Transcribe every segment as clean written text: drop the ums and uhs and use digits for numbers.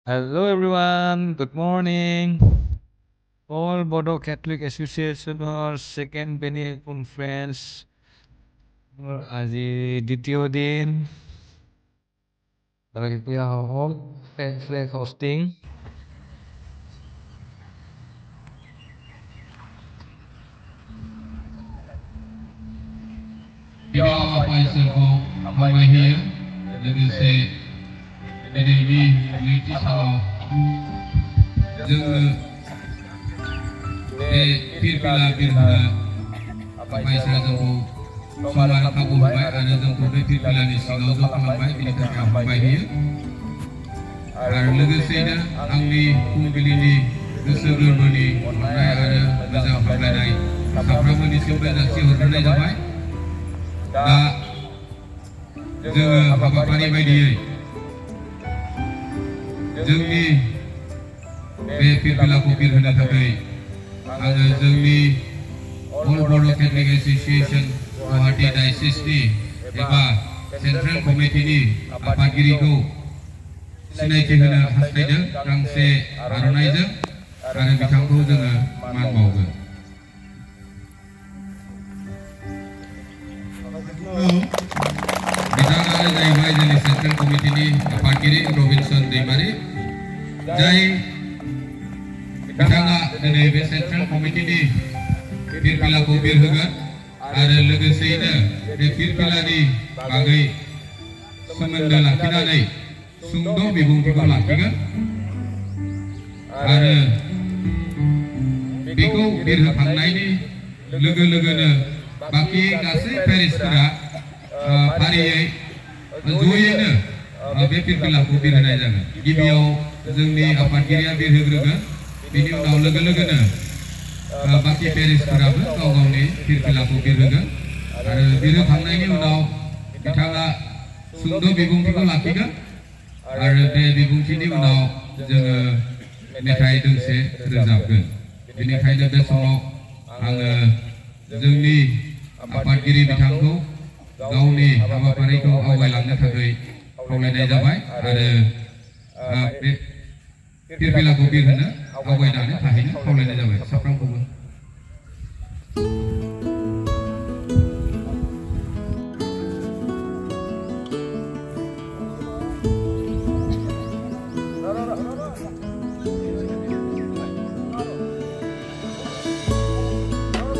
Hello everyone, good morning. All Bodo Catholic Associationৰ second biennial conference আজি দ্বিতীয় দিন আৰু এতিয়া হ'ল flag hosting. Apa istilahku apa here लोगोसे दिनैनि नैथि सानाव जोङो बे फिरफिला बिरहोनो आफा इसोरा जोंखौ सम आरो खाबु होबाय आरो जोंखौ बे फिरफिलानि सिङाव ज' खालामबाय बेनि थाखाय आं हामबाय होयो आरो लोगोसेयैनो आंनि फुंबिलिनि गोसो गोरबोनि अननाय आरो मोजां हामलायनाय साफ्रोमबोनिसिमबो जासिहरग्रोनाय जाबाय दा जोङो हाबाफारि बायदियै जोंनि बे फिरफिलाखौ बिरहोनो थाखाय आङो जोंनि अल बड' केथलिक एस'सिएशन गुवाहाटी डायसिसनि एबा सेन्ट्रेल कमिटिनि आफादगिरिखौ सिनायथि होनो हास्थायदों गांसे आर'नाइजों आरो बिथांखौ जोङो मान बावगोन। बिथाङानो जाहैबाय जोंनि सेन्ट्रेल कमिटिनि आफादगिरि रबिनसन दैमारि जाय बिथाङा दिनै बे सेन्ट्रेल कमिटिनि फिरफिलाखौ बिरहोगोन आरो लोगोसेयैनो बे फिरफिलानि बागै सोमोन्दो लाखिनानै सुंद' बिबुंथिखौ लाखिगोन आरो बेखौ बिरहोखांनायनि लोगो लोगोनो बाखि गासै पेरिसफोरा फारियै जयैनो बे फिरफिलाखौ बिरहोनाय जागोन। गिबियाव जोंनि आफादगिरिया बिरहोग्रोगोन बिनि उनाव लोगो लोगोनो बाखि पेरिसफोराबो गाव गावनि फिरफिलाखौ बिरहोगोन आरो बिरहोखांनायनि उनाव बिथाङा सुंद' बिबुंथिखौ लाखिगोन आरो बे बिबुंथिनि उनाव जोङो मेथाइ दोंसे रोजाबगोन। बेनिखायनो बे समाव आङो जोंनि आफादगिरि बिथांखौ गावनि हाबाफारिखौ आवगायलांनो थाखाय खावलायनाय जाबाय आरो बे फिरफिलाखौ बिरहोनो आवगायनानै थाहैनो खावलायनाय जाबाय साफ्रोमखौबो।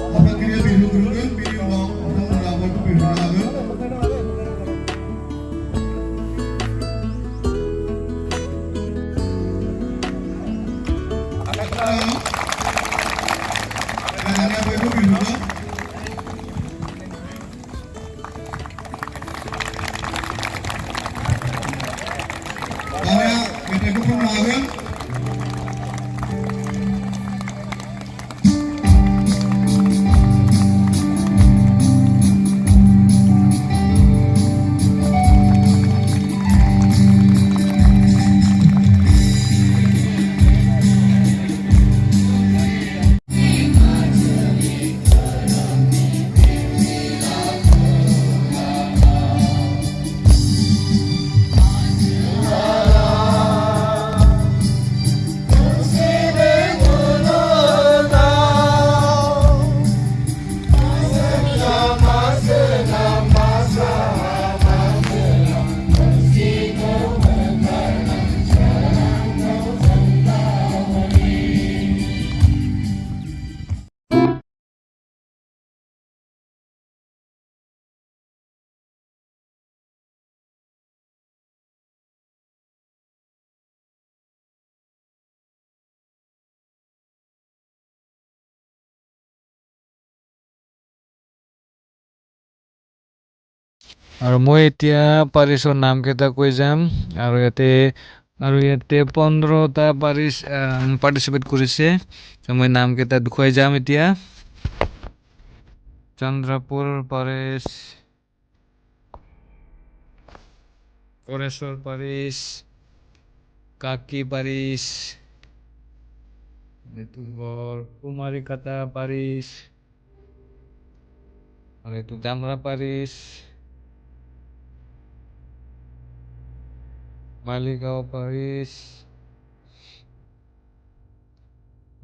आफादगिरिया बिरहोग्रोगोन बेनि उनाव नोंथांमोना बयबो बिरहोनो हागोन। Tangannya bयबो बिरहोगोन। दानिया मेथाइखौ खननो हागोन। আৰু মই এতিয়া পাৰিছৰ নামকেইটা কৈ যাম আৰু ইয়াতে 15টা পাৰিছ পাৰ্টিচিপেট কৰিছে। মই নামকেইটা দেখুৱাই যাম এতিয়া। চন্দ্ৰপুৰ পাৰিছ, পৰেশ্বৰ পাৰিছ, কাকি পাৰিছ, এইটো হ'ল কুমাৰীকাটা পাৰিছ আৰু এইটো Damra পাৰিছ, Maligaon পাৰিছ,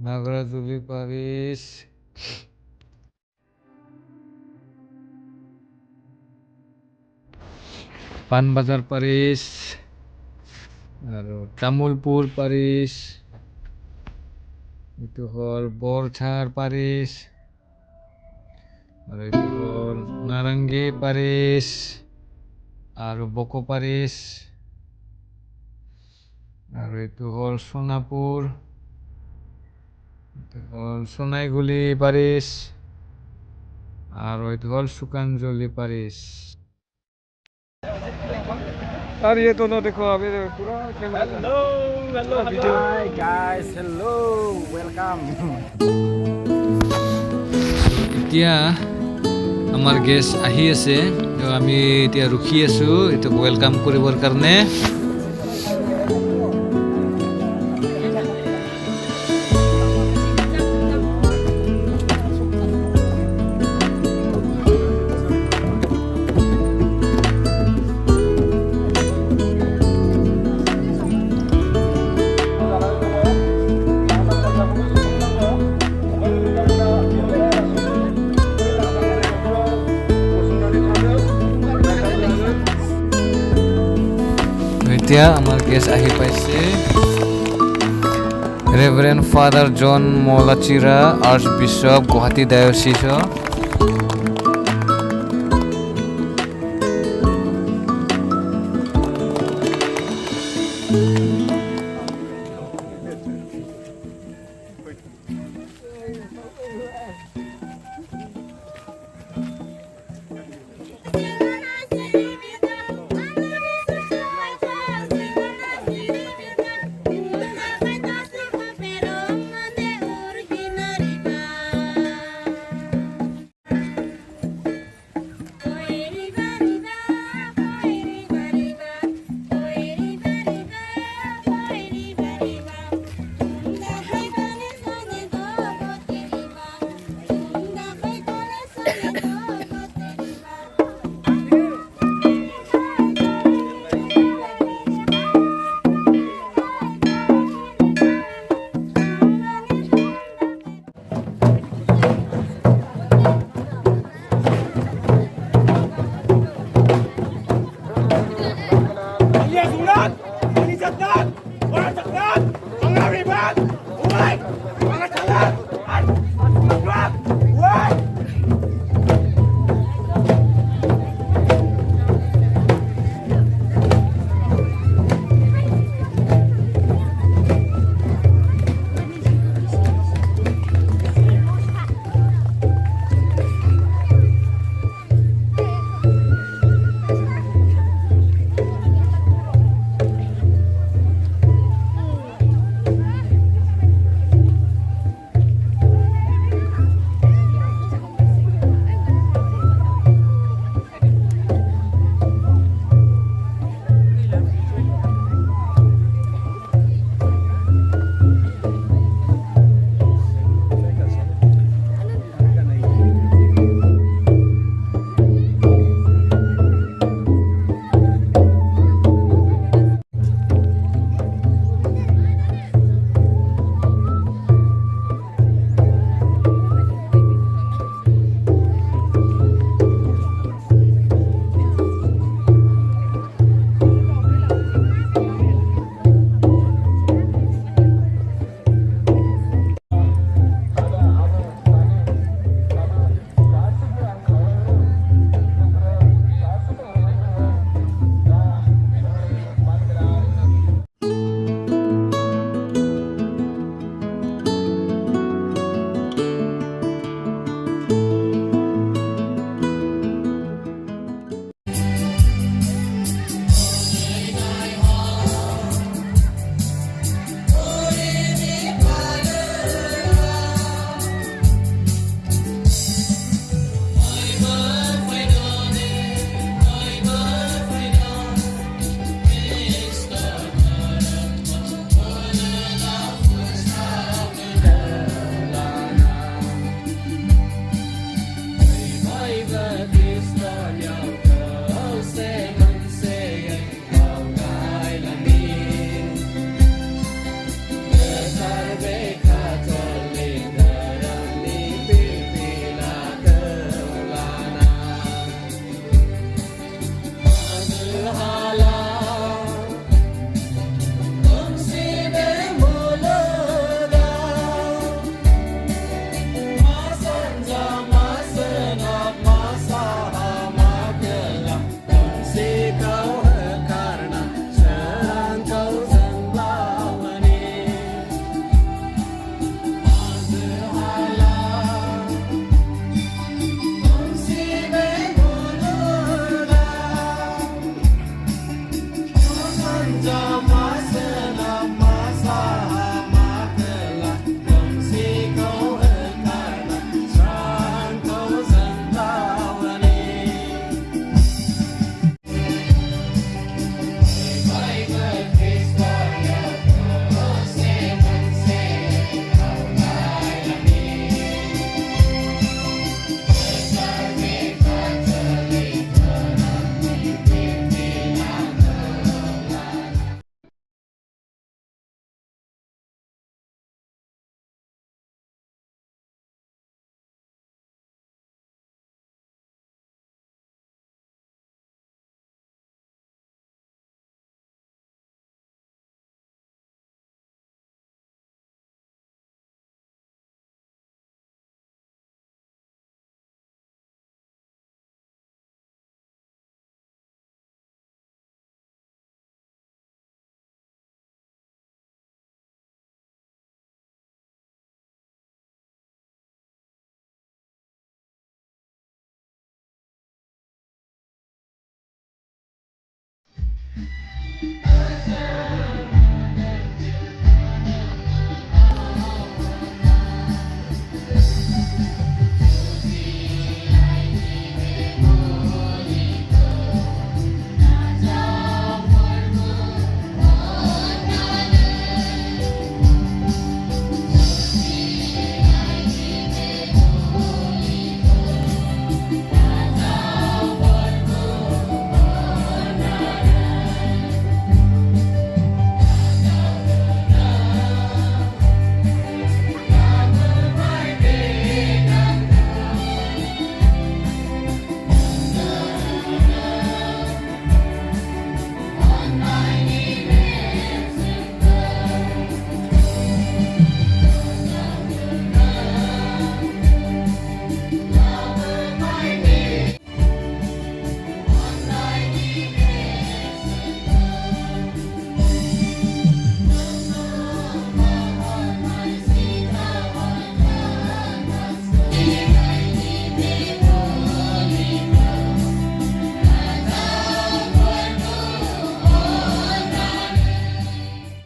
Nagraduli Paris, Panbazar Paris, আৰু তামুলপুৰ Paris, এইটো হ'ল বৰঝাৰ Paris, আৰু এইটো হ'ল নাৰেংগী Paris, আৰু বকো Paris, আৰু এইটো হ'ল সোনাপুৰ, এইটো হ'ল সোনাইগুলি Paris, আৰু এইটো হ'ল সুকাঞ্জলি Paris। और ये दोनों देखो अभी पूरा Hello, hello, hello. Hi guys, hello, welcome. এতিয়া আমাৰ গেষ্ট আহি আছে, তো আমি এতিয়া ৰখি আছো এইটোক ৱেলকাম কৰিবৰ কাৰণে। এতিয়া আমাৰ গেষ্ট আহি পাইছে, reverend father John Malachira, archbishop Guwahati diocese. Ini Sunan, ini Jatnan, orang Jatnan.